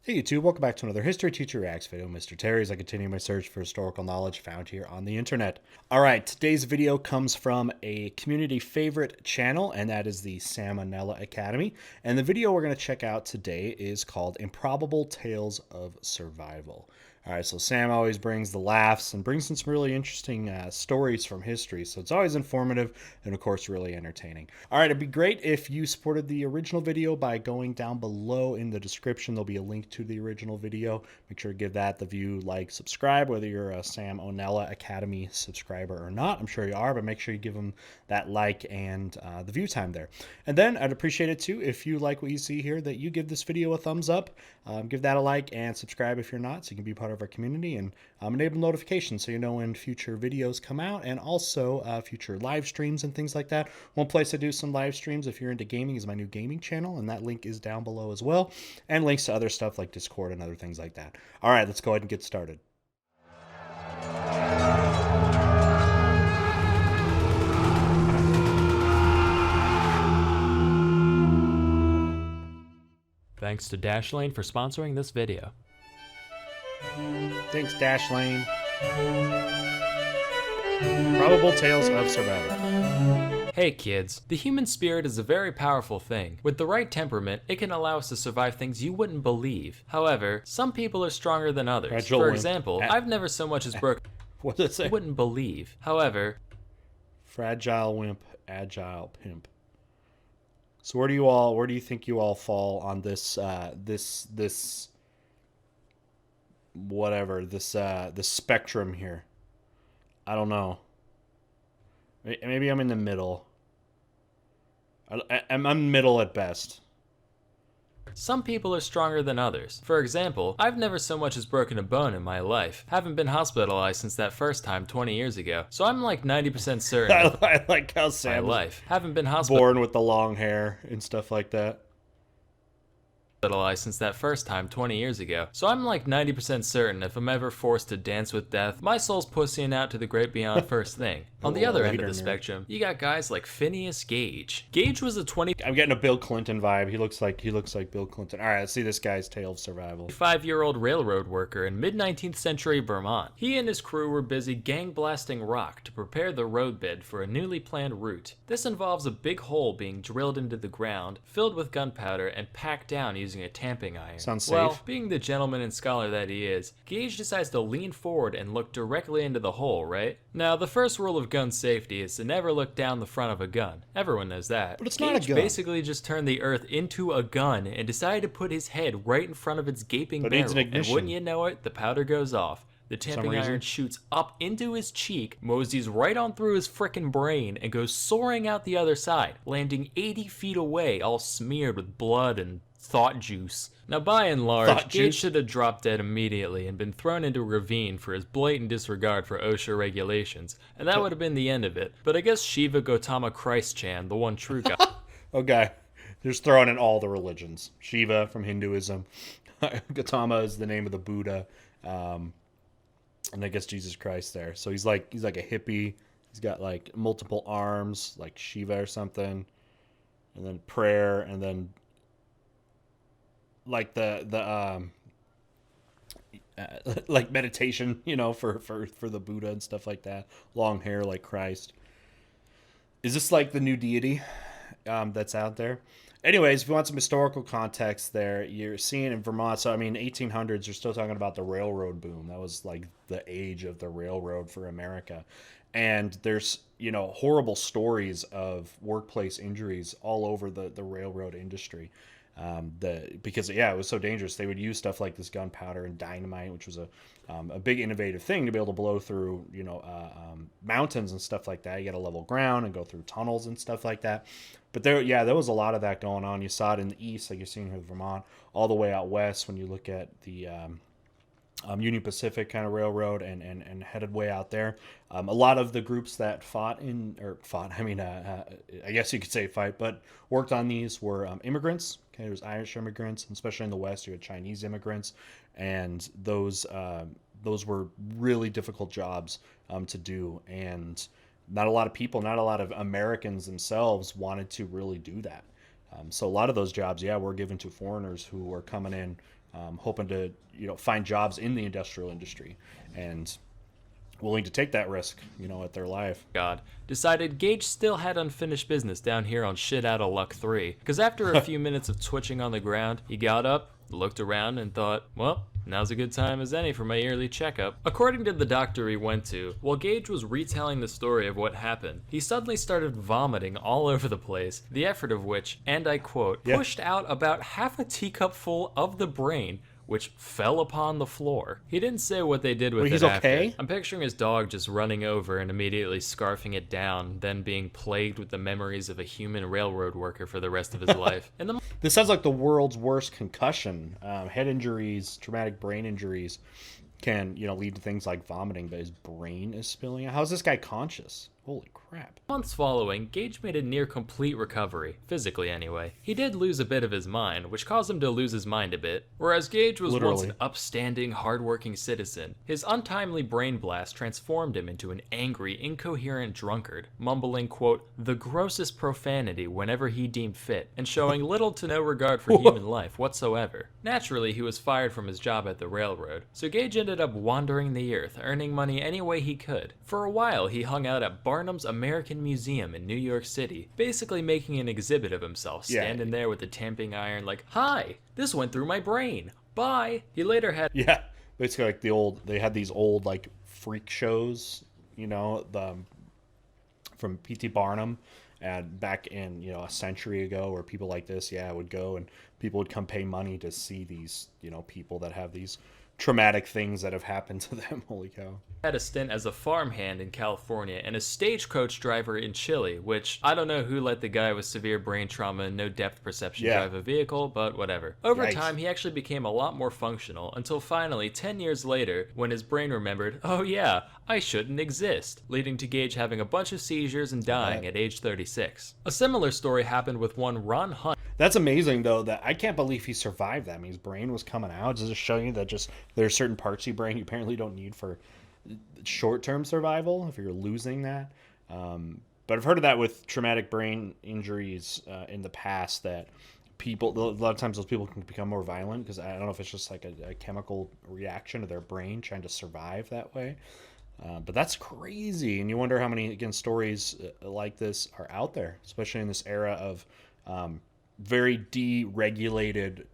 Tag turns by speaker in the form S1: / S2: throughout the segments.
S1: Hey YouTube, welcome back to another History Teacher Reacts video. Mr. Terry as I continue my search for historical knowledge found here on the internet. Alright, today's video comes from a community favorite channel, and that is the Salmonella Academy. And the video we're going to check out today is called Improbable Tales of Survival. Alright, so Sam always brings the laughs and brings in some really interesting stories from history. So it's always informative and, of course, really entertaining. Alright, it'd be great if you supported the original video by going down below in the description. There'll be a link to the original video. Make sure to give that the view, like, subscribe, whether you're a Salmonella Academy subscriber or not. I'm sure you are, but make sure you give them that like and the view time there. And then I'd appreciate it too if you like what you see here, that you give this video a thumbs up, give that a like, and subscribe if you're not, so you can be part of our community, and enable notifications so you know when future videos come out, and also future live streams and things like that. One place I do some live streams if you're into gaming is my new gaming channel, and that link is down below as well, and links to other stuff like Discord and other things like that. All right, let's go ahead and get started.
S2: Thanks to Dashlane for sponsoring this video.
S1: Thanks, Dashlane. Probable Tales of Survival.
S2: Hey kids, the human spirit is a very powerful thing. With the right temperament, it can allow us to survive things you wouldn't believe. However, some people are stronger than others.
S1: Fragile
S2: For
S1: wimp.
S2: example, I've never so much as broken.
S1: What does it say?
S2: You wouldn't believe. However,
S1: Fragile wimp, agile pimp. So where do you think you all fall on this this spectrum here? I don't know. Maybe I'm in the middle. I'm middle at best.
S2: some people are stronger than others. For example, I've never so much as broken a bone in my life. Haven't been hospitalized since that first time 20 years ago. So I'm like 90% certain of
S1: I like how
S2: my
S1: Sam
S2: life. Haven't been hospitalized
S1: born with the long hair and stuff like that.
S2: Since that first time 20 years ago. So I'm like 90% certain if I'm ever forced to dance with death, my soul's pussying out to the great beyond first thing. On the other end of the spectrum, you got guys like Phineas Gage. Gage was a
S1: I'm getting a Bill Clinton vibe. He looks like Bill Clinton. All right, let's see this guy's tale of survival.
S2: 25-year-old railroad worker in mid-19th century Vermont. He and his crew were busy gang blasting rock to prepare the roadbed for a newly planned route. This involves a big hole being drilled into the ground, filled with gunpowder, and packed down using a tamping iron.
S1: Sounds safe.
S2: Well, being the gentleman and scholar that he is, Gage decides to lean forward and look directly into the hole, right? Now, the first rule of gun safety is to never look down the front of a gun. Everyone knows that.
S1: But it's
S2: Gage
S1: not a gun.
S2: basically just turned the earth into a gun and decided to put his head right in front of its gaping
S1: But it needs
S2: barrel.
S1: an
S2: And
S1: ignition.
S2: wouldn't you know it, the powder goes off. The tamping iron shoots up into his cheek, moseys right on through his frickin' brain, and goes soaring out the other side, landing 80 feet away, all smeared with blood and thought juice. Now, by and large, Gage should have dropped dead immediately and been thrown into a ravine for his blatant disregard for OSHA regulations, and that would have been the end of it. But I guess Shiva Gautama Christ-chan, the one true God.
S1: Okay, just throwing in all the religions. Shiva from Hinduism. Gautama is the name of the Buddha. And I guess Jesus Christ there. So he's like a hippie. He's got like multiple arms, like Shiva or something. And then prayer, and then like the like meditation, you know, for the Buddha and stuff like that. Long hair like Christ. Is this like the new deity that's out there? Anyways, if you want some historical context there, you're seeing in Vermont, so I mean 1800s, you're still talking about the railroad boom. That was like the age of the railroad for America. And there's, you know, horrible stories of workplace injuries all over the railroad industry. Because it was so dangerous. They would use stuff like this gunpowder and dynamite, which was a big innovative thing to be able to blow through, you know, mountains and stuff like that. You got to level ground and go through tunnels and stuff like that. But there was a lot of that going on. You saw it in the east, like you're seeing here in Vermont, all the way out west when you look at the Union Pacific kind of railroad and headed way out there. A lot of the groups that I guess you could say fight, but worked on these were immigrants. Okay, there was Irish immigrants, and especially in the West, you had Chinese immigrants, and those were really difficult jobs to do, and not a lot of Americans themselves wanted to really do that. So a lot of those jobs, were given to foreigners who were coming in hoping to find jobs in the industrial industry and willing to take that risk, at their life.
S2: God, decided Gage still had unfinished business down here on Shit Outta Luck 3, because after a few minutes of twitching on the ground, he got up, looked around, and thought, well, now's a good time as any for my yearly checkup. According to the doctor he went to, while Gage was retelling the story of what happened, he suddenly started vomiting all over the place, the effort of which, and I quote, pushed out about half a teacup full of the brain, which fell upon the floor. He didn't say what they did with it after.
S1: Okay?
S2: I'm picturing his dog just running over and immediately scarfing it down, then being plagued with the memories of a human railroad worker for the rest of his life. And
S1: this sounds like the world's worst concussion. Head injuries, traumatic brain injuries can, lead to things like vomiting, but his brain is spilling out. How's this guy conscious? Holy crap.
S2: Months following, Gage made a near complete recovery, physically anyway. He did lose a bit of his mind, which caused him to lose his mind a bit. Whereas Gage was once an upstanding, hardworking citizen, his untimely brain blast transformed him into an angry, incoherent drunkard, mumbling, quote, the grossest profanity whenever he deemed fit, and showing little to no regard for human life whatsoever. Naturally, he was fired from his job at the railroad, so Gage ended up wandering the earth, earning money any way he could. For a while, he hung out at Barnum's American Museum in New York City, basically making an exhibit of himself, standing there with the tamping iron like, hi, this went through my brain, bye. He later had...
S1: Yeah, basically like they had these old like freak shows, from P.T. Barnum, and back in, a century ago, where people like this, would go and people would come pay money to see these, people that have these traumatic things that have happened to them. Holy cow.
S2: Had a stint as a farmhand in California and a stagecoach driver in Chile, which I don't know who let the guy with severe brain trauma and no depth perception drive a vehicle, but whatever. Over time, he actually became a lot more functional until finally, 10 years later, when his brain remembered, oh yeah, I shouldn't exist, leading to Gage having a bunch of seizures and dying at age 36. A similar story happened with one Ron Hunt.
S1: That's amazing, though, that I can't believe he survived that. I mean, his brain was coming out. Does it show you that just there's certain parts of your brain you apparently don't need for short-term survival if you're losing that? But I've heard of that with traumatic brain injuries in the past, that people, a lot of times those people can become more violent because I don't know if it's just like a chemical reaction to their brain trying to survive that way. But that's crazy. And you wonder how many, again, stories like this are out there, especially in this era of very deregulated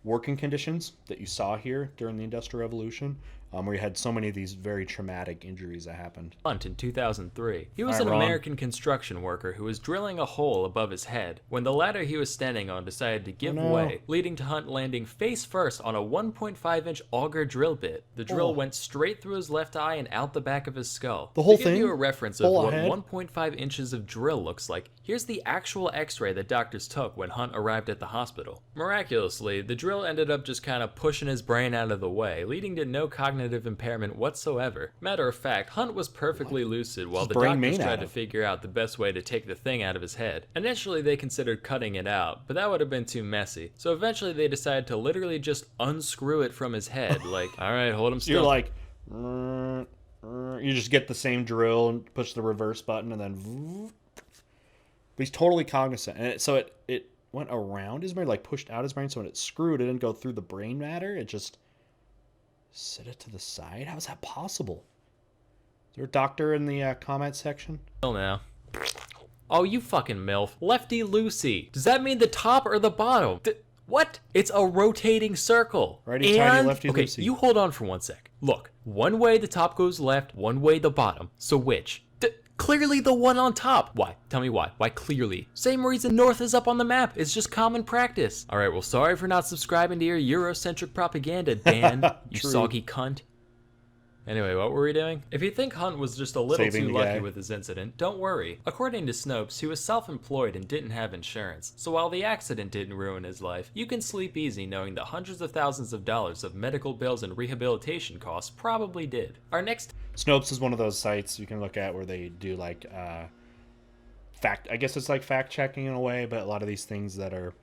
S1: working conditions that you saw here during the Industrial Revolution, where you had so many of these very traumatic injuries that happened.
S2: Hunt in 2003. He was an American construction worker who was drilling a hole above his head when the ladder he was standing on decided to give way, leading to Hunt landing face first on a 1.5-inch auger drill bit. The drill went straight through his left eye and out the back of his skull.
S1: The whole
S2: to
S1: thing?
S2: give you a reference of what 1.5 inches of drill looks like, here's the actual x-ray that doctors took when Hunt arrived at the hospital. Miraculously, the drill ended up just kind of pushing his brain out of the way, leading to no cognitive impairment whatsoever. Matter of fact, Hunt was perfectly lucid while the doctors tried to figure out the best way to take the thing out of his head. Initially, they considered cutting it out, but that would have been too messy. So eventually, they decided to literally just unscrew it from his head. Like, all right, hold him still.
S1: You're like, you just get the same drill and push the reverse button, and then, but he's totally cognizant. And so it went around his brain, like pushed out his brain. So when it screwed, it didn't go through the brain matter. It just set it to the side? How is that possible? Is there a doctor in the comment section?
S2: Still now. Oh, you fucking MILF. Lefty Lucy. Does that mean the top or the bottom? What? It's a rotating circle.
S1: Righty tighty, lefty Lucy.
S2: Okay, you hold on for 1 sec. Look, one way the top goes left, one way the bottom. So which? Clearly the one on top. Why? Tell me why. Why clearly? Same reason north is up on the map. It's just common practice. All right, well, sorry for not subscribing to your Eurocentric propaganda, Dan, you soggy cunt. Anyway, what were we doing? If you think Hunt was just a little too lucky with his incident, don't worry. According to Snopes, he was self-employed and didn't have insurance. So while the accident didn't ruin his life, you can sleep easy knowing that hundreds of thousands of dollars of medical bills and rehabilitation costs probably did. Our next...
S1: Snopes is one of those sites you can look at where they do like I guess it's like fact checking in a way, but a lot of these things that are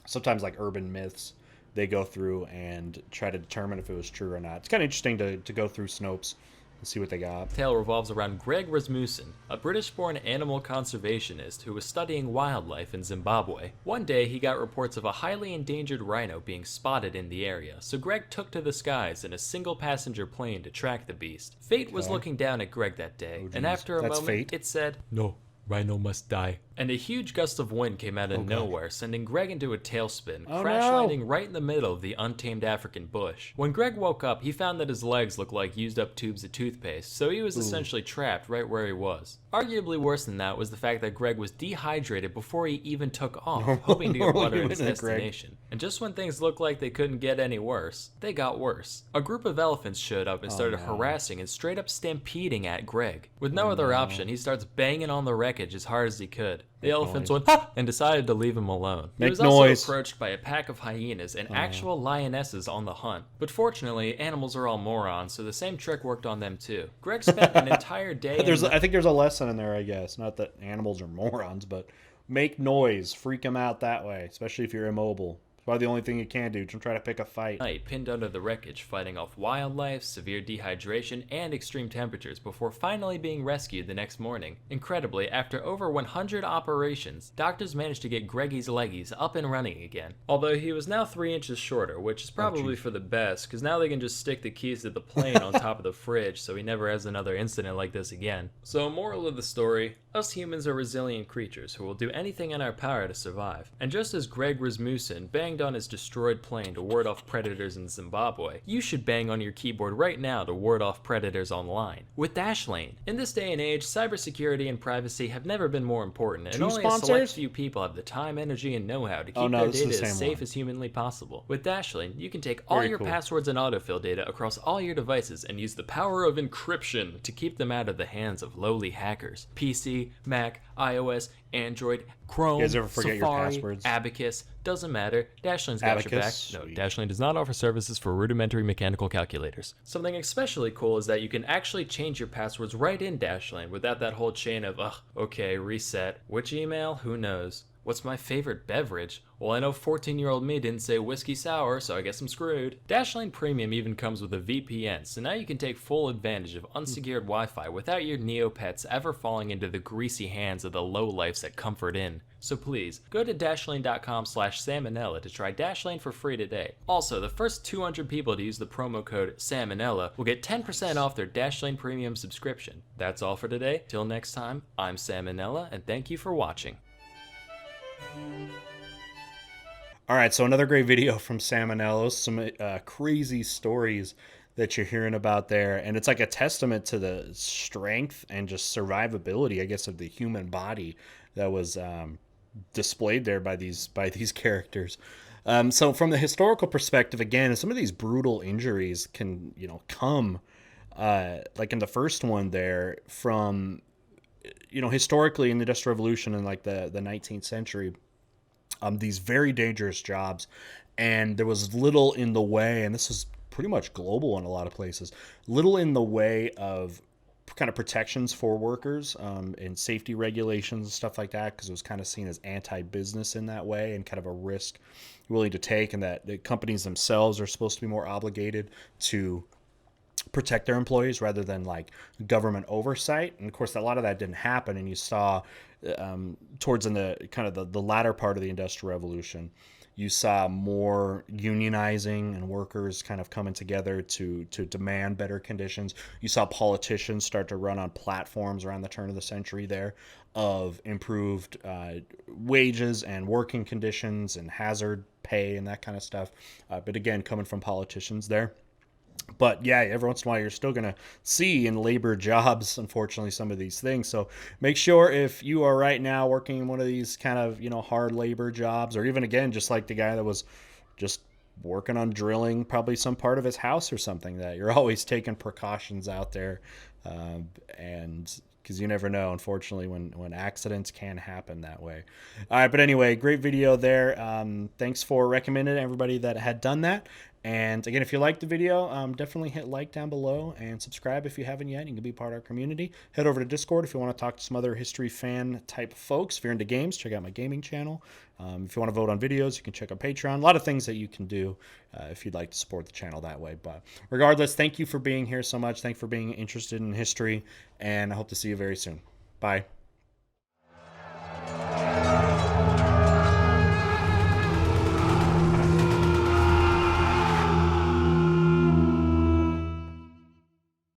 S1: sometimes like urban myths, they go through and try to determine if it was true or not. It's kind of interesting to go through Snopes Let's see what they got.
S2: Tale revolves around Greg Rasmussen, a British-born animal conservationist who was studying wildlife in Zimbabwe. One day, he got reports of a highly endangered rhino being spotted in the area, so Greg took to the skies in a single-passenger plane to track the beast. Fate was looking down at Greg that day, and after a moment,
S1: fate.
S2: it said, "No, rhino must die." And a huge gust of wind came out of nowhere, sending Greg into a tailspin, landing right in the middle of the untamed African bush. When Greg woke up, he found that his legs looked like used up tubes of toothpaste, so he was essentially trapped right where he was. Arguably worse than that was the fact that Greg was dehydrated before he even took off, hoping to get water at his destination. And just when things looked like they couldn't get any worse, they got worse. A group of elephants showed up and started harassing and straight up stampeding at Greg. With no other option, he starts banging on the wreckage as hard as he could. The elephants went, "Ha!" and decided to leave him alone. He was also approached by a pack of hyenas and actual lionesses on the hunt. But fortunately, animals are all morons, so the same trick worked on them too. Greg spent an entire day
S1: I think there's a lesson in there, I guess. Not that animals are morons, but make noise. Freak them out that way, especially if you're immobile. Probably the only thing you can do. Don't try to pick a fight.
S2: Pinned under the wreckage, fighting off wildlife, severe dehydration, and extreme temperatures before finally being rescued the next morning. Incredibly, after over 100 operations, doctors managed to get Greggy's leggies up and running again. Although he was now 3 inches shorter, which is probably for the best, because now they can just stick the keys to the plane on top of the fridge so he never has another incident like this again. So, moral of the story, us humans are resilient creatures who will do anything in our power to survive. And just as Greg Rasmussen banged on his destroyed plane to ward off predators in Zimbabwe, you should bang on your keyboard right now to ward off predators online with Dashlane. In this day and age, cybersecurity and privacy have never been more important, and only a select few people have the time, energy, and know-how to keep their data as safe as humanly possible. With Dashlane, you can take all your passwords and autofill data across all your devices and use the power of encryption to keep them out of the hands of lowly hackers. PC, Mac, iOS, Android, Chrome, Safari, Abacus, doesn't matter. Dashlane's got your back. No, Dashlane does not offer services for rudimentary mechanical calculators. Something especially cool is that you can actually change your passwords right in Dashlane without that whole chain of, okay, reset. Which email? Who knows? What's my favorite beverage? Well, I know 14-year-old me didn't say whiskey sour, so I guess I'm screwed. Dashlane Premium even comes with a VPN, so now you can take full advantage of unsecured Wi-Fi without your Neopets ever falling into the greasy hands of the lowlifes at Comfort Inn. So please, go to dashlane.com/salmonella to try Dashlane for free today. Also, the first 200 people to use the promo code SALMONELLA will get 10% off their Dashlane Premium subscription. That's all for today. Till next time, I'm Salmonella, and thank you for watching.
S1: All right, so another great video from Salmonellos, some crazy stories that you're hearing about there, and it's like a testament to the strength and just survivability, I guess, of the human body that was displayed there by these characters. So from the historical perspective, again, some of these brutal injuries can, come like in the first one there from, historically in the Industrial Revolution in like the 19th century. These very dangerous jobs, and there was little in the way, and this was pretty much global in a lot of places, little in the way of kind of protections for workers and safety regulations and stuff like that, because it was kind of seen as anti-business in that way and kind of a risk willing to take, and that the companies themselves are supposed to be more obligated to protect their employees rather than like government oversight. And of course, a lot of that didn't happen, and you saw towards in the kind of the latter part of the Industrial Revolution, you saw more unionizing and workers kind of coming together to demand better conditions. You saw politicians start to run on platforms around the turn of the century there of improved wages and working conditions and hazard pay and that kind of stuff. But again, coming from politicians there. But yeah, every once in a while you're still going to see in labor jobs, unfortunately, some of these things. So make sure if you are right now working in one of these kind of, hard labor jobs, or even again, just like the guy that was just working on drilling probably some part of his house or something, that you're always taking precautions out there. And because you never know, unfortunately, when accidents can happen that way. All right, but anyway, great video there. Thanks for recommending everybody that had done that. And again, if you liked the video, definitely hit like down below and subscribe if you haven't yet. You can be part of our community. Head over to Discord if you want to talk to some other history fan type folks. If you're into games, check out my gaming channel. If you want to vote on videos, you can check out Patreon. A lot of things that you can do if you'd like to support the channel that way. But regardless, thank you for being here so much. Thank you for being interested in history, and I hope to see you very soon. Bye.